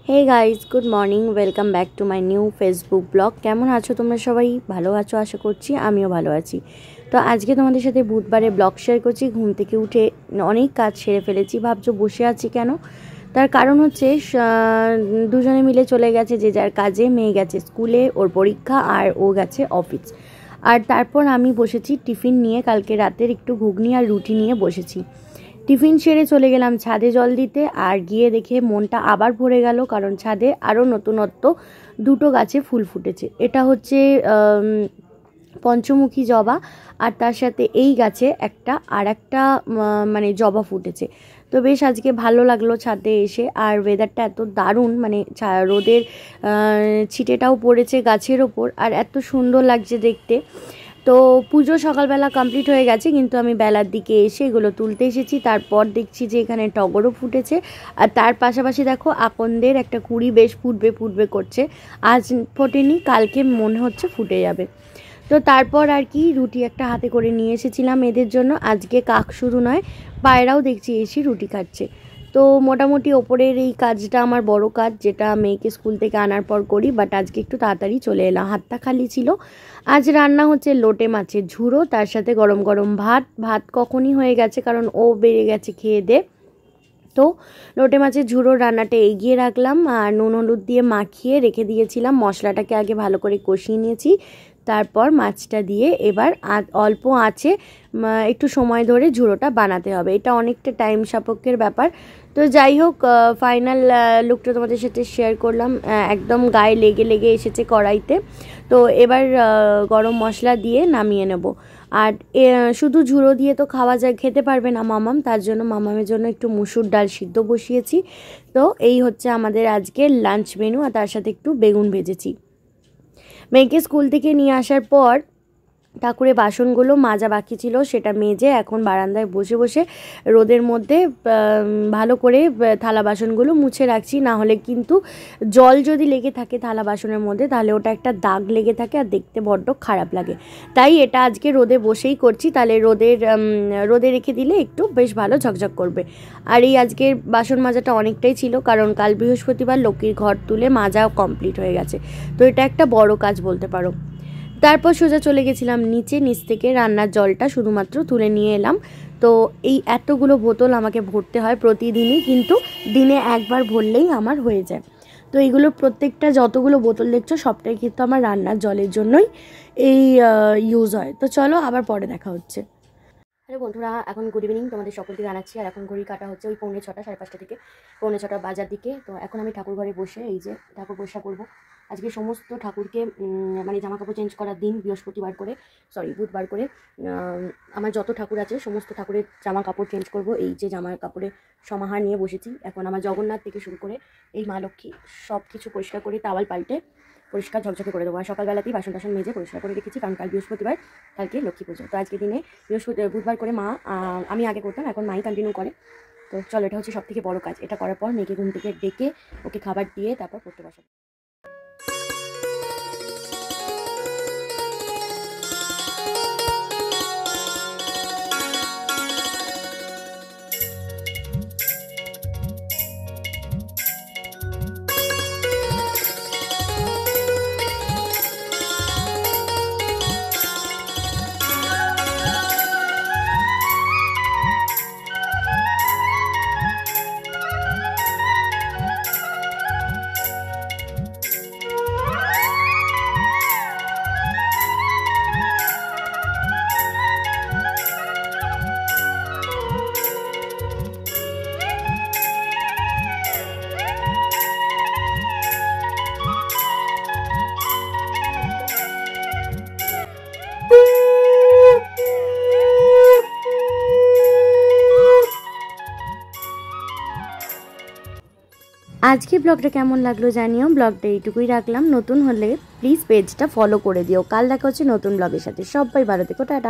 Hey guys, good morning, welcome back to my new Facebook blog. কেমন আছো তোমরা? সবাই ভালো আছো আশা করছি, আমিও ভালো আছি। তো আজকে তোমাদের সাথে বুধবারে ব্লগ শেয়ার করছি। ঘুম থেকে উঠে অনেক কাজ সেরে ফেলেছি। ভাবছো বসে আছি কেন? তার কারণ হচ্ছে দুজনে মিলে চলে গেছে যে যার কাজে। মেয়ে গেছে স্কুলে, ওর পরীক্ষা, আর ও গেছে অফিস। আর তারপর আমি বসেছি টিফিন নিয়ে, কালকে রাতের একটু ঘুগনি আর রুটি নিয়ে বসেছি। টিফিন সেরে চলে গেলাম ছাদে জল দিতে, আর গিয়ে দেখে মনটা আবার ভরে গেল, কারণ ছাদে আরও নতুনত্ব দুটো গাছে ফুল ফুটেছে। এটা হচ্ছে পঞ্চমুখী জবা, আর তার সাথে এই গাছে একটা মানে জবা ফুটেছে। তো বেশ আজকে ভালো লাগলো ছাদে এসে। আর ওয়েদারটা এত দারুণ, মানে রোদের ছিটেটাও পড়েছে গাছের ওপর, আর এত সুন্দর লাগছে দেখতে। তো পুজো সকালবেলা কমপ্লিট হয়ে গেছে, কিন্তু আমি বেলার দিকে এসে এগুলো তুলতে এসেছি। তারপর দেখছি যে এখানে টগরও ফুটেছে, আর তার পাশাপাশি দেখো আকন্দের একটা কুড়ি বেশ ফুটবে করছে। আজ ফোটেনি, কালকে মনে হচ্ছে ফুটে যাবে। তো তারপর আর কি রুটি একটা হাতে করে নিয়ে এসেছিলাম এদের জন্য। আজকে কাক শুধু নয়, পায়রাও দেখছি এসে রুটি খাচ্ছে। তো মোটামুটি ওপরের এই কাজটা আমার বড় কাজ, যেটা মেয়েকে স্কুল থেকে আনার পর করি, বাট আজকে একটু তাড়াতাড়ি চলে এলাম, হাতটা খালি ছিল। আজ রান্না হচ্ছে লোটে মাছের ঝুড়ো, তার সাথে গরম গরম ভাত কখনই হয়ে গেছে, কারণ ও বেড়ে গেছে খেয়ে দে। তো লোটে মাছের ঝুড়োর রান্নাটা এগিয়ে রাখলাম, আর নুন হলুদ দিয়ে মাখিয়ে রেখে দিয়েছিলাম। মশলাটাকে আগে ভালো করে কষিয়ে নিয়েছি, তারপর মাছটা দিয়ে এবার অল্প আঁচে একটু সময় ধরে ঝুড়োটা বানাতে হবে। এটা অনেকটা টাইম সাপেক্ষের ব্যাপার। তো যাই হোক, ফাইনাল লুকটা তোমাদের সাথে শেয়ার করলাম। একদম গায়ে লেগে এসেছে কড়াইতে। তো এবার গরম মশলা দিয়ে নামিয়ে নেব। আর শুধু ঝুড়ো দিয়ে তো খেতে পারবে না মামাম, তার জন্য মামামের জন্য একটু মুসুর ডাল সিদ্ধ বসিয়েছি। তো এই হচ্ছে আমাদের আজকের লাঞ্চ মেনু, আর তার সাথে একটু বেগুন ভেজেছি। মেয়েকে স্কুল থেকে নিয়ে আসার পর ঠাকুরের বাসনগুলো মাজা বাকি ছিল, সেটা মেজে এখন বারান্দায় বসে বসে রোদের মধ্যে ভালো করে থালা বাসনগুলো মুছে রাখছি। না হলে কিন্তু জল যদি লেগে থাকে থালা বাসনের মধ্যে, তাহলে ওটা একটা দাগ লেগে থাকে আর দেখতে বড্ড খারাপ লাগে। তাই এটা আজকে রোদে বসেই করছি, তাহলে রোদে রেখে দিলে একটু বেশ ভালো ঝকঝক করবে। আর এই আজকের বাসন মাজাটা অনেকটাই ছিল, কারণ কাল বৃহস্পতিবার লক্ষ্মীর ঘর তুলে মাজা কমপ্লিট হয়ে গেছে। তো এটা একটা বড় কাজ বলতে পারো। তারপর সোজা চলে গেছিলাম নিচ থেকে রান্নার জলটা শুধুমাত্র তুলে নিয়ে এলাম। তো এই এতগুলো বোতল আমাকে ভরতে হয় প্রতিদিনই, কিন্তু দিনে একবার ভরলেই আমার হয়ে যায়। তো এইগুলো প্রত্যেকটা যতগুলো বোতল দেখছো সবটাই কিন্তু আমার রান্নার জলের জন্যই এই ইউজ হয়। তো চলো আবার পরে দেখা হচ্ছে। হ্যালো বন্ধুরা, এখন গুড ইভিনিং তোমাদের সকলকে জানাচ্ছি। আর এখন ঘড়ি কাটা হচ্ছে ওই 5:45, 5:30 থেকে 5:45 বাজার দিকে। তো এখন আমি ঠাকুর ঘরে বসে এই যে ঠাকুর পরিষ্কার করবো। আজকে সমস্ত ঠাকুরকে মানে জামা কাপড় চেঞ্জ করার দিন, বুধবার করে আমার যত ঠাকুর আছে সমস্ত ঠাকুরের জামা কাপড় চেঞ্জ করব। এই যে জামা কাপড়ের সমাহার নিয়ে বসেছি। এখন আমার জগন্নাথ থেকে শুরু করে এই মা লক্ষ্মী সব কিছু পরিষ্কার করে তাওয়াল পাল্টে পরিষ্কার ঝকঝকে করে দেবো। আর সকালবেলাতেই বাসন টাসন মেজে পরিষ্কার করে রেখেছি, কারণ কাল বৃহস্পতিবার, কালকে লক্ষ্মী পুজো। তো আজকে দিনে বুধবার করে মা, আমি আগে করতাম, এখন মাই কন্টিনিউ করে। তো চলো, এটা হচ্ছে সব থেকে বড় কাজ। এটা করার পর মেয়েকে ঘুম থেকে ডেকে ওকে খাবার দিয়ে তারপর পড়তে বসাবো। আজকে ব্লগটা কেমন লাগলো জানিও। ব্লগটা এইটুকুই রাখলাম। নতুন হলে প্লিজ পেজটা ফলো করে দিও। কাল দেখা হচ্ছে নতুন ব্লগের সাথে। সবাই ভালো থেকো, টাটা।